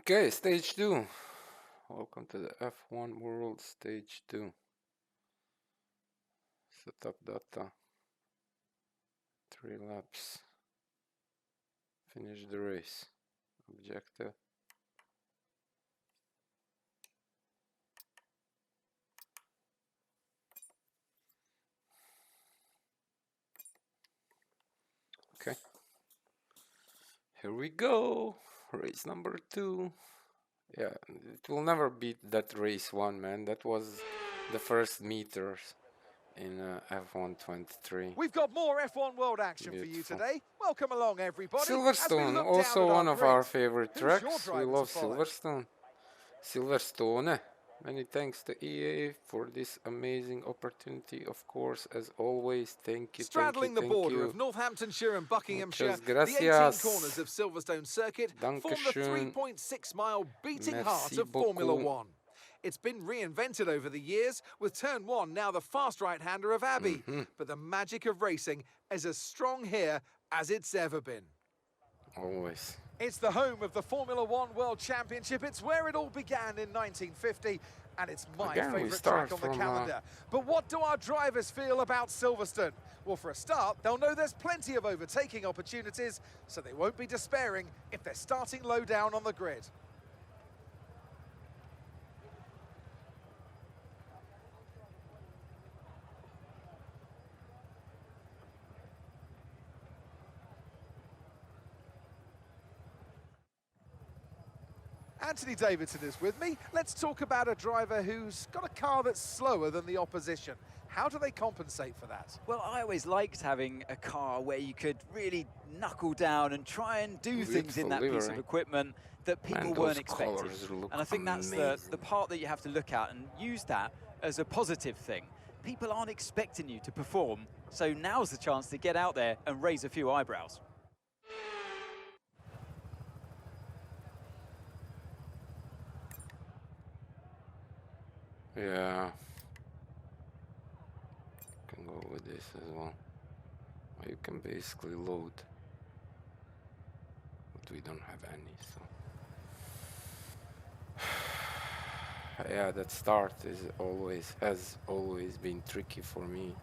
Okay, stage 2. Welcome to the F1 World Stage 2. Setup data. 3 laps. Finish the race. Objective. Okay. Here we go. Race number 2. Yeah, it will never beat that race 1, man. That was the first meters in F1 23. We've got more F1 World action for you today. Welcome along, everybody. Silverstone, also one of our favorite tracks. We love Silverstone. Silverstone. Many thanks to EA for this amazing opportunity, of course, as always. Thank you. Straddling the border of Northamptonshire and Buckinghamshire, the 18 corners of Silverstone Circuit form the 3.6-mile beating heart of Formula One. It's been reinvented over the years, with Turn 1 now the fast right-hander of Abbey. But the magic of racing is as strong here as it's ever been. Always. It's the home of the Formula One World Championship. It's where it all began in 1950, and it's my favourite track on the calendar. But what do our drivers feel about Silverstone? Well, for a start, they'll know there's plenty of overtaking opportunities, so they won't be despairing if they're starting low down on the grid. Anthony Davidson is with me. Let's talk about a driver who's got a car that's slower than the opposition. How do they compensate for that? Well, I always liked having a car where you could really knuckle down and try and do things in that piece of equipment that people weren't expecting. And I think that's the part that you have to look at and use that as a positive thing. People aren't expecting you to perform, so now's the chance to get out there and raise a few eyebrows. Yeah, can go with this as well. You can basically load, but we don't have any, so yeah, that start has always been tricky for me.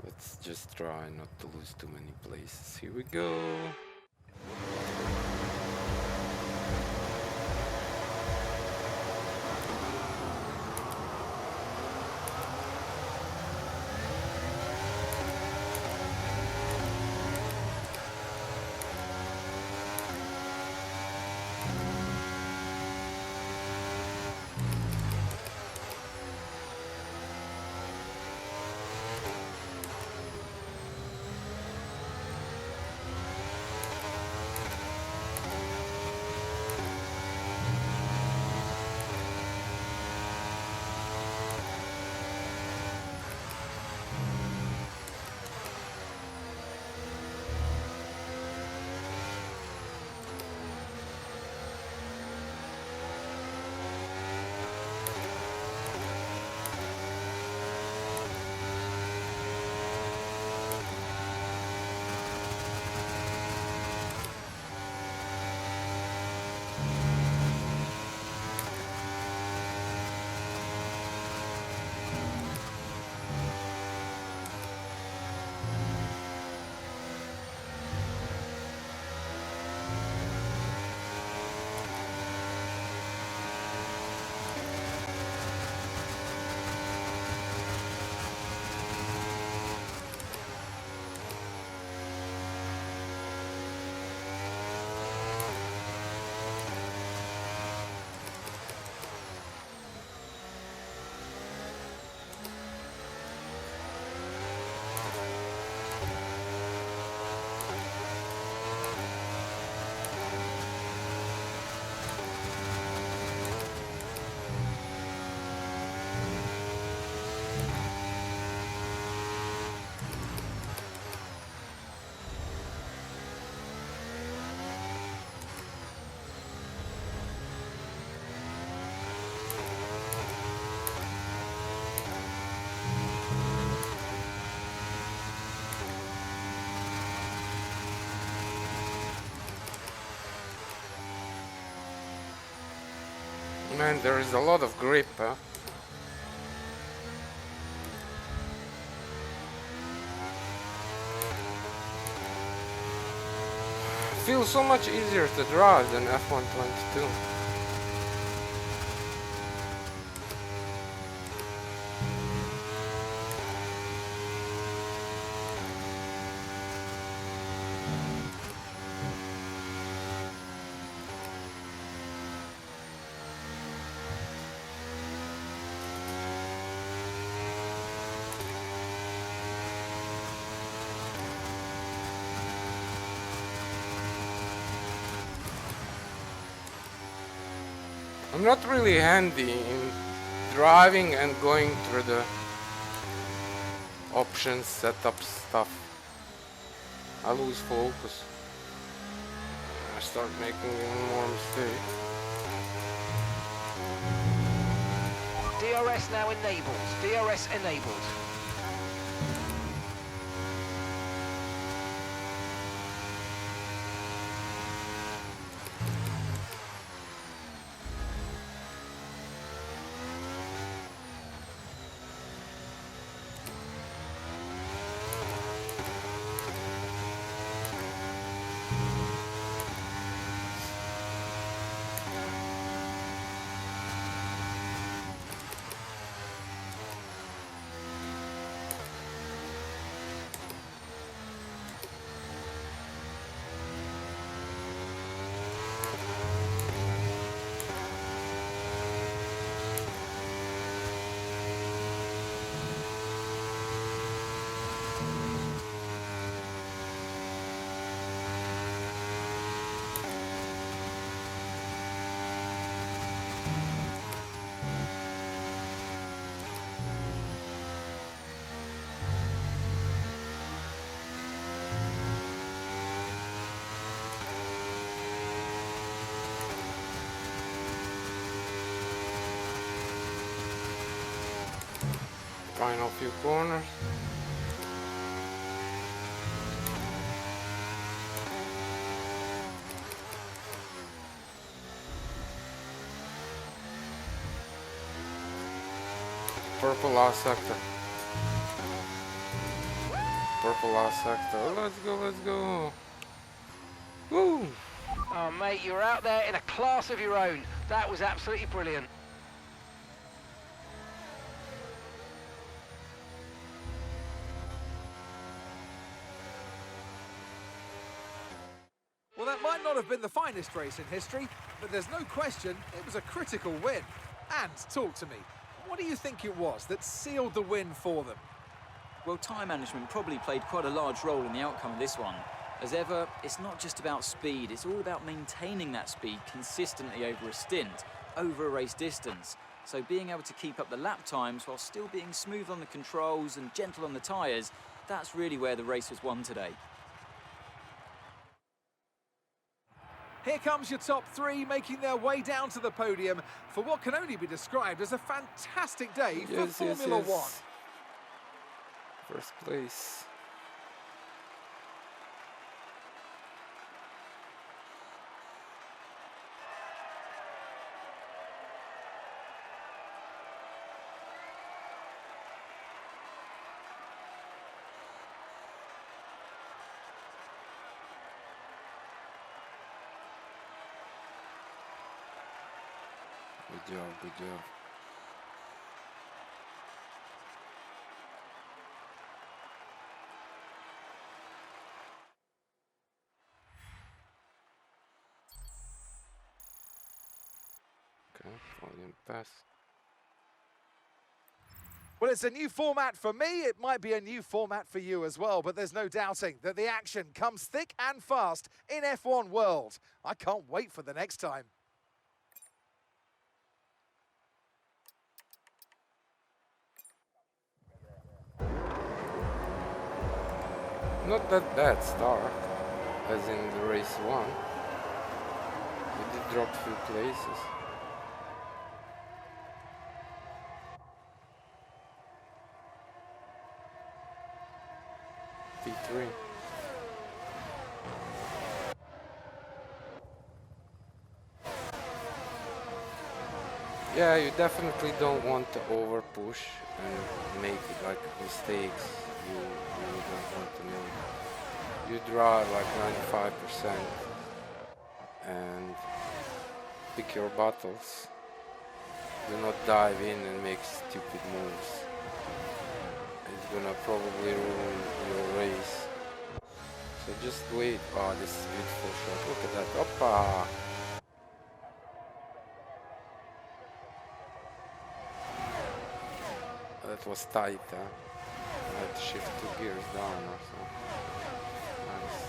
Let's just try not to lose too many places. Here we go. Man, there is a lot of grip, huh? Feels so much easier to drive than F122. I'm not really handy in driving and going through the options, setup stuff. I lose focus. I start making more mistakes. DRS now enabled. DRS enabled. Final few corners. Purple last sector. Purple last sector. Let's go, let's go. Woo! Oh, mate, you're out there in a class of your own. That was absolutely brilliant. Well, that might not have been the finest race in history, but there's no question it was a critical win. And talk to me, what do you think it was that sealed the win for them? Well, time management probably played quite a large role in the outcome of this one. As ever, it's not just about speed, it's all about maintaining that speed consistently over a stint, over a race distance. So being able to keep up the lap times while still being smooth on the controls and gentle on the tyres, that's really where the race was won today. Here comes your top three making their way down to the podium for what can only be described as a fantastic day for Formula One. First place. Good job, good job. Okay, volume pass. Well, it's a new format for me. It might be a new format for you as well, but there's no doubting that the action comes thick and fast in F1 world. I can't wait for the next time. Not that bad start, as in the race one. We did drop a few places. P3. Yeah, you definitely don't want to over push and make like mistakes you don't want to make. You drive like 95% and pick your battles. Do not dive in and make stupid moves. It's gonna probably ruin your race. So just wait. Oh, this is a beautiful shot. Look at that. Oppa! That was tight, huh? I had to shift 2 gears down or so. Nice.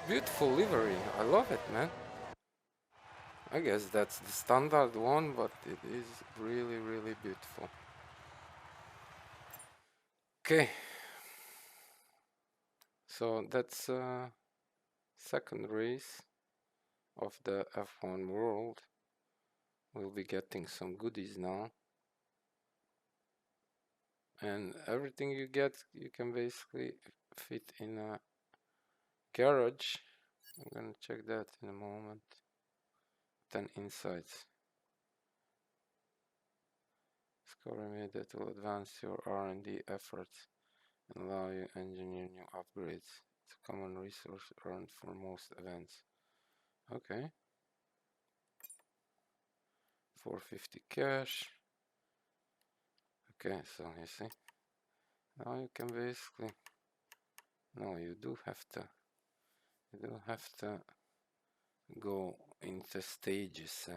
Beautiful livery. I love it, man. I guess that's the standard one, but it is really, really beautiful. Okay. So that's second race of the F1 World. We'll be getting some goodies now. And everything you get, you can basically fit in a garage. I'm gonna check that in a moment. 10 insights. CosareNL that will advance your R&D efforts and allow you to engineer new upgrades. It's a common resource earned for most events. Okay. 450 cash. Okay, so you see. Now you can basically... No, you do have to go into stages.